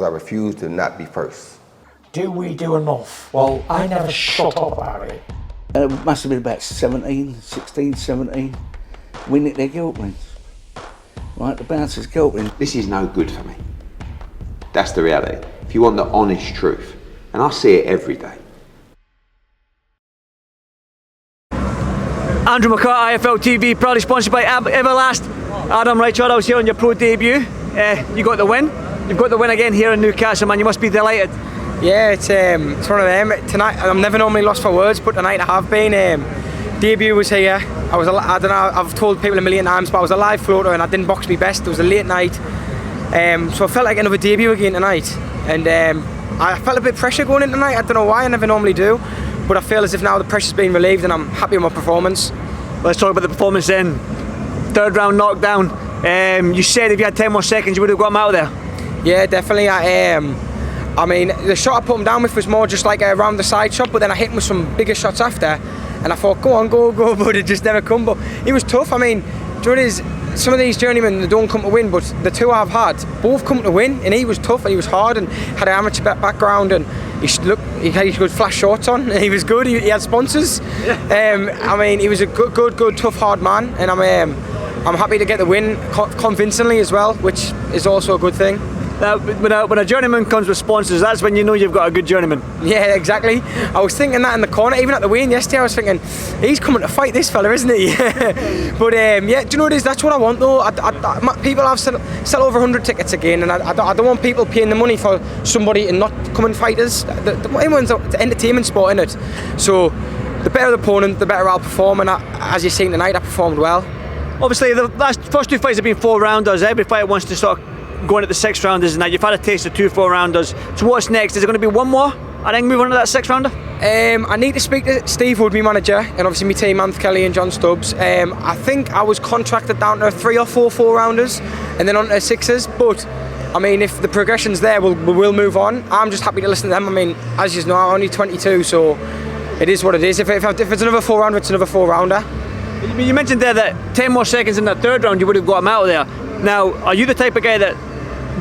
I refuse to not be first. Do we do enough? Well, I never shut up about it. It must have been about 16, 17. We nicked their guilt rings. Right, the bouncers' guilt rings. This is no good for me. That's the reality. If you want the honest truth, and I see it every day. Andrew McCART, IFL TV, proudly sponsored by Everlast. Adam Reichard, I was here on your pro debut. You got the win. You've got the win again here in Newcastle, man. You must be delighted. Yeah, it's one of them. Tonight, I'm never normally lost for words, but tonight I have been. Debut was here. I don't know. I've told people a million times, but I was a live floater and I didn't box me best. It was a late night, so I felt like another debut again tonight. And I felt a bit of pressure going in tonight. I don't know why. I never normally do. But I feel as if now the pressure's been relieved and I'm happy with my performance. Let's talk about the performance then. Third round knockdown. You said if you had 10 more seconds you would have got him out of there. Yeah, definitely. I mean, the shot I put him down with was more just like a round the side shot, but then I hit him with some bigger shots after. And I thought, go on, go, but it just never come. But he was tough. I mean, do you know what it is? Some of these journeymen, they don't come to win, but the two I've had, both come to win. And he was tough and he was hard and had an amateur background and he had good flash shorts on. He was good. He had sponsors. Yeah. I mean, he was a good, tough, hard man. And I'm happy to get the win convincingly as well, which is also a good thing. When a journeyman comes with sponsors, that's when you know you've got a good journeyman. Yeah, exactly. I was thinking that in the corner, even at the weigh-in yesterday, I was thinking, he's coming to fight this fella, isn't he? But yeah, do you know what it is? That's what I want though. People have sell over 100 tickets again, and I don't want people paying the money for somebody and not come and fight us. Everyone's an entertainment sport, isn't it? So the better the opponent, the better I'll perform, and as you've seen tonight, I performed well. Obviously, the first two fights have been 4-rounders. Every fighter wants to sort of going at the 6-rounders, and now you've had a taste of 2 4-rounders. So what's next? Is there going to be one more? I think move on to that 6-rounder. I need to speak to Steve Wood, my manager, and obviously my team, Anth Kelly and John Stubbs. I think I was contracted down to 3 or 4 4-rounders and then on to 6s. But I mean, if the progression's there, we'll move on. I'm just happy to listen to them. I mean, as you know, I'm only 22, so it is what it is. If it's another 4-rounder, it's another 4-rounder. You mentioned there that 10 more seconds in that third round, you would have got him out of there. Now, are you the type of guy that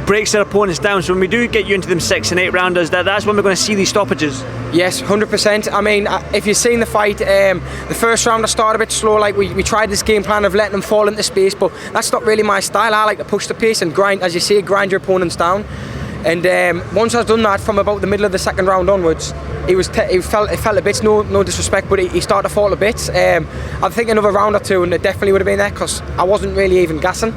breaks their opponents down, so when we do get you into them 6 and 8 rounders, that's when we're going to see these stoppages? Yes, 100%. I mean, if you've seen the fight, the first round I started a bit slow, like we tried this game plan of letting them fall into space, but that's not really my style. I like to push the pace and grind, as you say, grind your opponents down. And once I've done that, from about the middle of the second round onwards, it felt a bit, no disrespect, but he started to fall a bit. I think another round or two and it definitely would have been there, because I wasn't really even gassing.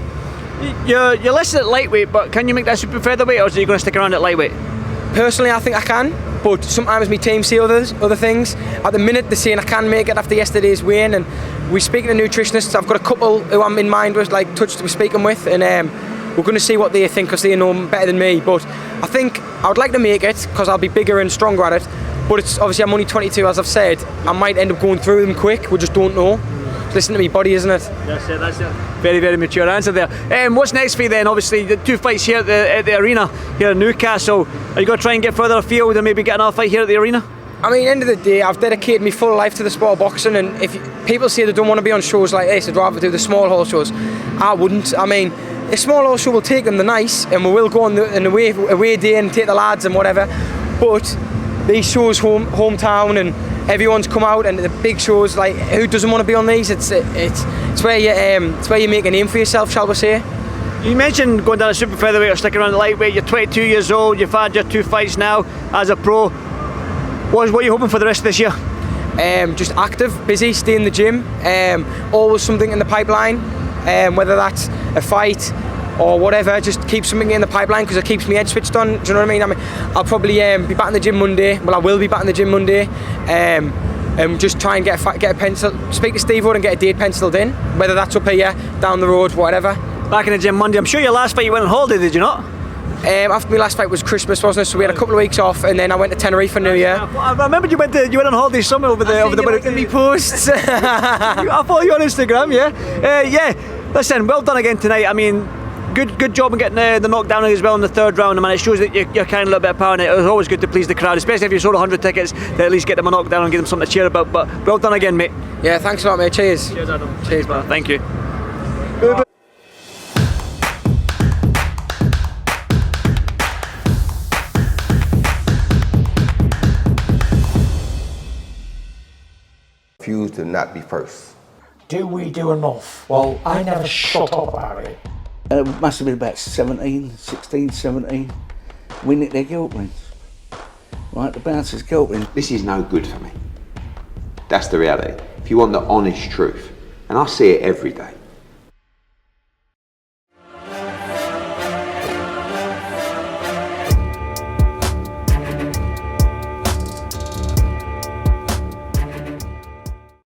You're listed at lightweight, but can you make that super featherweight, or are you going to stick around at lightweight? Personally, I think I can, but sometimes my team see other things. At the minute, they're saying I can make it after yesterday's weigh-in, and we're speaking to nutritionists. I've got a couple who I'm in mind with, like touch to be speaking with, and we're going to see what they think, because they know better than me. But I think I would like to make it, because I'll be bigger and stronger at it. But it's obviously I'm only 22, as I've said. I might end up going through them quick. We just don't know. Listen to me body, isn't it? That's it. Very, very mature answer there. What's next for you then? Obviously, the 2 fights here at the arena here in Newcastle. Are you going to try and get further afield and maybe get another fight here at the arena? I mean, end of the day, I've dedicated my full life to the sport of boxing, and if people say they don't want to be on shows like this, I'd rather do the small hall shows. I wouldn't. I mean, a small hall show will take them the nice, and we will go on an away day and take the lads and whatever. But these shows, hometown, and everyone's come out, and the big shows, like, who doesn't want to be on these? It's where you make a name for yourself, shall we say? You mentioned going down to super featherweight or sticking around the lightweight. You're 22 years old. You've had your 2 fights now as a pro. What are you hoping for the rest of this year? Just active, busy, stay in the gym. Always something in the pipeline, whether that's a fight or whatever. Just keep something in the pipeline, because it keeps me head switched on. Do you know what I mean? I'll probably be back in the gym Monday. Well, I will be back in the gym Monday. Just try and get a pencil, speak to Steve Wood and get a date penciled in, whether that's up here, down the road, whatever. Back in the gym Monday. I'm sure your last fight you went on holiday, did you not? After my last fight was Christmas, wasn't it? So we had a couple of weeks off, and then I went to Tenerife for New Year. I remember you went on holiday somewhere over the winter. Me posts. I follow you on Instagram, yeah. Listen, well done again tonight. I mean, good job in getting the knockdown as well in the third round. I mean, it shows that you're carrying a little bit of power, and it was always good to please the crowd, especially if you sold 100 tickets, to at least get them a knockdown and give them something to cheer about. But well done again, mate. Yeah, thanks a lot, mate. Cheers. Cheers, Adam. Cheers, man. Thank you. refuse to not be first. Do we do enough? Well, I never shut up about it. And it must have been about 16, 17. We nicked their guilt rings. Right, the bouncers' guilt rings. This is no good for me. That's the reality. If you want the honest truth, and I see it every day,